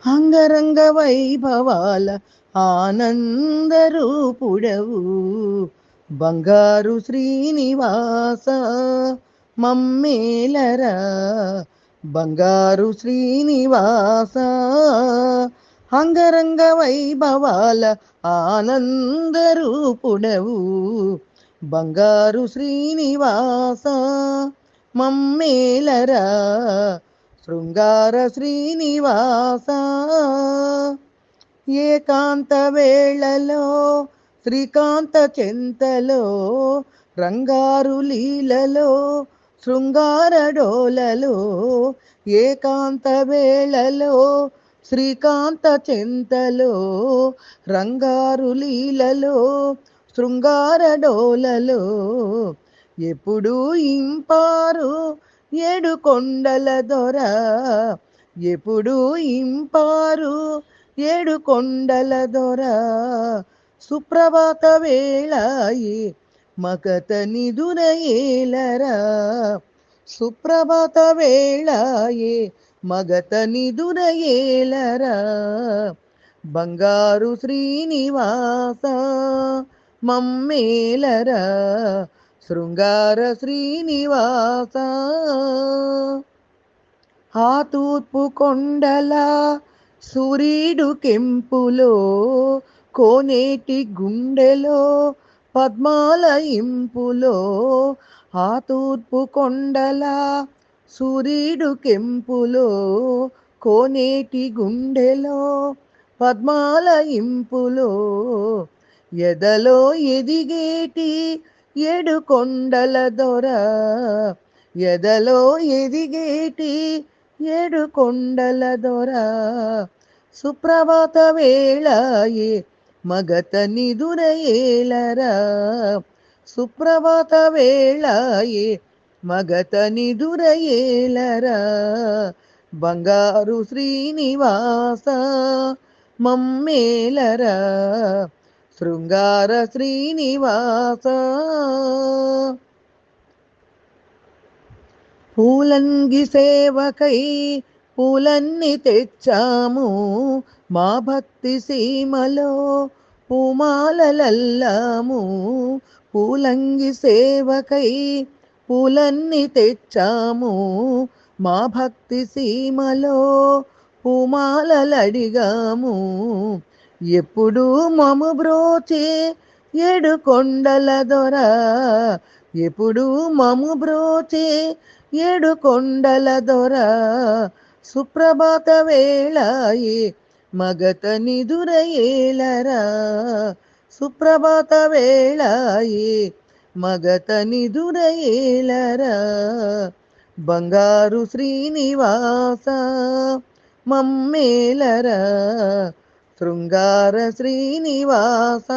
అంగరంగ వైభవాల ఆనందరూపుడవు బంగారు శ్రీనివాస మమ్మేలరా బంగారు శ్రీనివాస అంగరంగ వైభవాల ఆనందరూపుడవు బంగారు శ్రీనివాస మమ్మేలరా శృంగార శ్రీనివాస ఏకాంత వేళలో శ్రీకాంత చెంతలో రంగారు లీలలో శృంగార డోలలో ఏకాంత వేళలో శ్రీకాంత చెంతలో రంగారు లీలలో శృంగార డోలలో ఎప్పుడు ఇంపారు ఏడు కొండల దొర ఎప్పుడు ఇంపారు ఏడు కొండల దొర సుప్రభాత వేళాయే మగత నిదురయేలరా సుప్రభాత వేళాయే మగత నిదురయేలరా బంగారు శ్రీనివాస మమ్మేలరా శృంగార శ్రీనివాస ఆ తూర్పు కొండల సూర్యుడు కెంపులో కోనేటి గుండెలో పద్మాల ఇంపులో ఆ తూర్పు కొండల సూర్యుడు కెంపులో కోనేటి గుండెలో పద్మాల ఇంపులో ఎదలో ఎదిగేటి ఏడు కొండల దొర ఎదలో ఎదిగేటి ఏడు కొండల దొర సుప్రభాత వేళాయే మగత నిదురయేలరా సుప్రభాత వేళాయే మగత నిదురయేలరా బంగారు శ్రీనివాస మమ్మేలరా శృంగార శ్రీనివాస పూలంగి సేవకై పూలన్నీ తెచ్చాము మా భక్తి సీమలో పూమాలలల్లాము పూలంగి సేవకై పూలన్నీ తెచ్చాము మా భక్తి సీమలో పూమాలలడిగాము ఎప్పుడు మము బ్రోచే ఏడు కొండల దొర ఎప్పుడు మము బ్రోచే ఏడు కొండల దొర సుప్రభాత వేళాయే మగత నిదురయేలరా సుప్రభాత వేళాయే మగత నిదురయేలరా బంగారు శ్రీనివాస మమ్మేలరా శృంగార శ్రీనివాస